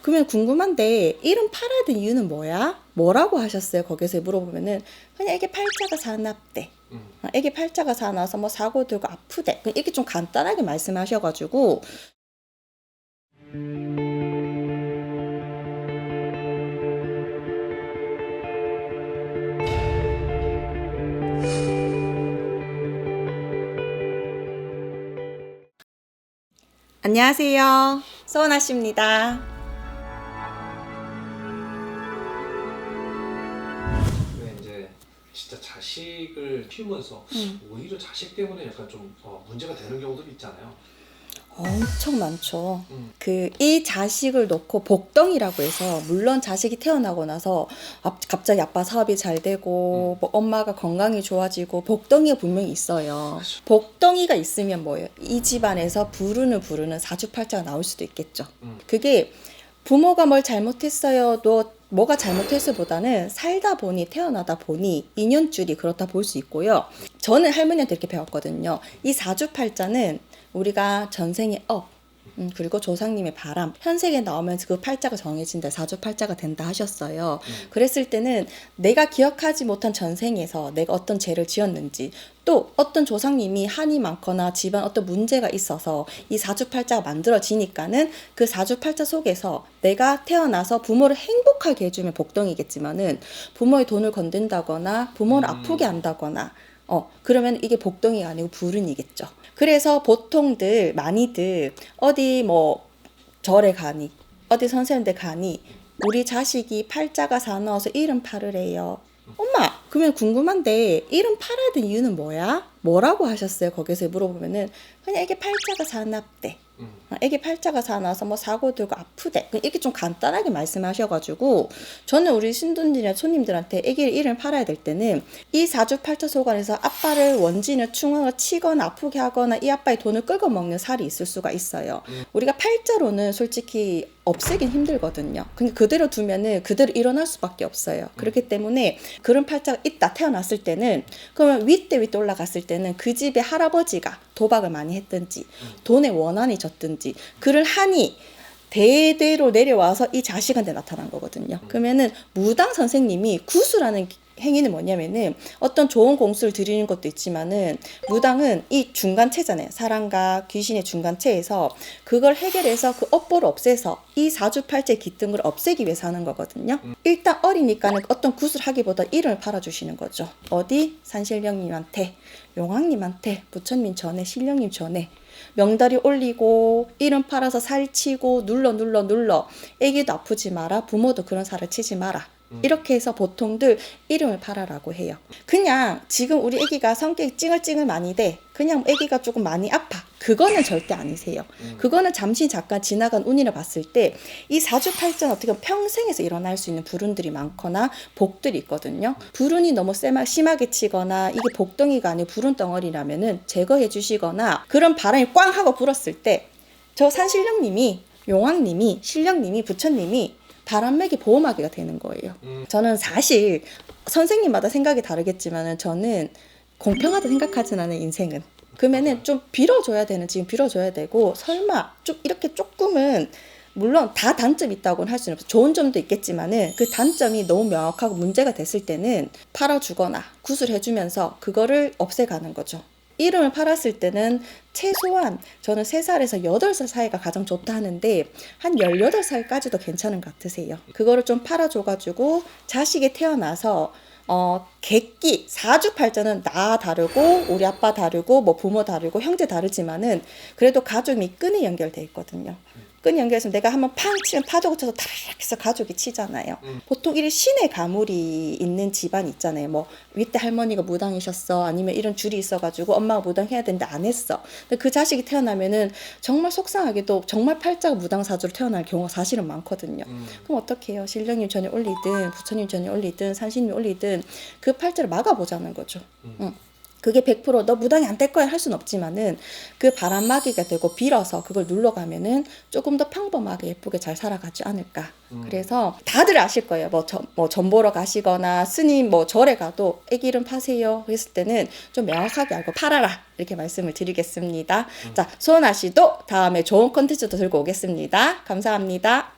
그러면 궁금한데 이름 팔아야 된 이유는 뭐야? 뭐라고 하셨어요? 거기서 물어보면은 그냥 애기 팔자가 사납대. 애기 팔자가 사나서 뭐 사고 들고 아프대. 이렇게 좀 간단하게 말씀하셔가지고 안녕하세요. 소원아 씨입니다. 왜 이제 진짜 자식을 키우면서 오히려 자식 때문에 약간 좀 문제가 되는 경우도 있잖아요. 엄청 많죠. 음. 이 자식을 놓고 복덩이라고 해서, 물론 자식이 태어나고 나서 갑자기 아빠 사업이 잘 되고 뭐 엄마가 건강이 좋아지고 복덩이가 분명히 있어요. 그렇죠. 복덩이가 있으면 뭐예요? 이 집안에서 부르는 사주팔자가 나올 수도 있겠죠. 그게 부모가 뭘 잘못했어요, 너 뭐가 잘못했어 보다는 살다 보니, 태어나다 보니 인연줄이 그렇다 볼 수 있고요. 저는 할머니한테 이렇게 배웠거든요. 이 사주팔자는 우리가 전생의 그리고 조상님의 바람, 현생에 나오면서 그 팔자가 정해진다, 사주팔자가 된다 하셨어요. 그랬을 때는 내가 기억하지 못한 전생에서 내가 어떤 죄를 지었는지, 또 어떤 조상님이 한이 많거나 집안 어떤 문제가 있어서 이 사주팔자가 만들어지니까는 그 사주팔자 속에서 내가 태어나서 부모를 행복하게 해주면 복덩이겠지만은 부모의 돈을 건든다거나 부모를 아프게 한다거나 그러면 이게 복덩이가 아니고 불운이겠죠. 그래서 보통들 많이들 어디 뭐 절에 가니, 어디 선생님들 가니 우리 자식이 팔자가 사나워서 이름 팔으래요. 엄마, 그러면 궁금한데 이름 팔아야 된 이유는 뭐야? 뭐라고 하셨어요? 거기서 물어보면은 그냥 애기 팔자가 사납대. 애기 팔자가 사나서 뭐 사고 들고 아프대. 이렇게 좀 간단하게 말씀하셔가지고, 저는 우리 신도들이나 손님들한테 애기를 이름 팔아야 될 때는 이 사주팔자 속안에서 아빠를 원진을 충을 치거나 아프게 하거나 이 아빠의 돈을 끌고 먹는 살이 있을 수가 있어요. 우리가 팔자로는 솔직히 없애긴 힘들거든요. 근데 그대로 두면은 그대로 일어날 수밖에 없어요. 그렇기 때문에 그런 팔자가 있다, 태어났을 때는, 그러면 윗대 올라갔을 때는 그 집의 할아버지가 도박을 많이 했든지 돈에 원한이 졌든지 그를 한이 대대로 내려와서 이 자식한테 나타난 거거든요. 그러면은 무당 선생님이 구수라는 행위는 뭐냐면은 어떤 좋은 공수를 드리는 것도 있지만은 무당은 이 중간체잖아요. 사람과 귀신의 중간체에서 그걸 해결해서 그 업보를 없애서 이 사주팔자의 기등을 없애기 위해서 하는 거거든요. 일단 어리니까는 어떤 구슬 하기보다 이름을 팔아주시는 거죠. 어디? 산신령님한테, 용왕님한테, 부처님 전에, 신령님 전에 명다리 올리고 이름 팔아서 살치고 눌러 애기도 아프지 마라, 부모도 그런 살을 치지 마라. 이렇게 해서 보통들 이름을 팔아라고 해요. 그냥 지금 우리 애기가 성격이 찡얼찡얼 많이 돼, 그냥 애기가 조금 많이 아파, 그거는 절대 아니세요. 그거는 잠시 잠깐 지나간 운이라 봤을 때 이 사주팔자는 어떻게 보면 평생에서 일어날 수 있는 불운들이 많거나 복들이 있거든요. 불운이 너무 심하게 치거나 이게 복덩이가 아니고 불운 덩어리라면은 제거해 주시거나, 그런 바람이 꽝 하고 불었을 때 저 산신령님이, 용왕님이, 신령님이, 부처님이 바람맥이 보호막이가 되는 거예요. 저는 사실 선생님마다 생각이 다르겠지만 저는 공평하다 생각하진 않아요, 인생은. 그러면은 좀 빌어줘야 되는 지금 빌어줘야 되고, 설마 좀 이렇게 조금은, 물론 다 단점이 있다고는 할 수는 없어요. 좋은 점도 있겠지만은 그 단점이 너무 명확하고 문제가 됐을 때는 팔아주거나 구술해주면서 그거를 없애가는 거죠. 이름을 팔았을 때는 최소한 저는 3살에서 8살 사이가 가장 좋다 하는데 한 18살까지도 괜찮은 것 같으세요. 그거를 좀 팔아줘가지고 자식이 태어나서 객기, 사주팔자는 나 다르고 우리 아빠 다르고 뭐 부모 다르고 형제 다르지만은 그래도 가족이 끈이 연결돼 있거든요. 끈이 연결해서 내가 한번 팡 치면 파도가 쳐서 탁 해서 가족이 치잖아요. 보통 이런 신의 가물이 있는 집안 있잖아요. 뭐 윗대 할머니가 무당이셨어, 아니면 이런 줄이 있어가지고 엄마가 무당해야 되는데 안 했어. 근데 그 자식이 태어나면은 정말 속상하게도 정말 팔자가 무당사주로 태어날 경우가 사실은 많거든요. 그럼 어떻게 해요? 신령님 전에 올리든 부처님 전에 올리든 산신님이 올리든 그 팔자를 막아보자는 거죠. 그게 100% 너 무당이 안 될 거야 할 수는 없지만은 그 바람막이가 되고 빌어서 그걸 눌러가면은 조금 더 평범하게 예쁘게 잘 살아가지 않을까. 그래서 다들 아실 거예요. 뭐 전 보러 가시거나 스님 뭐 절에 가도 애기 이름 파세요 했을 때는 좀 명확하게 알고 팔아라, 이렇게 말씀을 드리겠습니다. 자, 소원아 씨도 다음에 좋은 콘텐츠도 들고 오겠습니다. 감사합니다.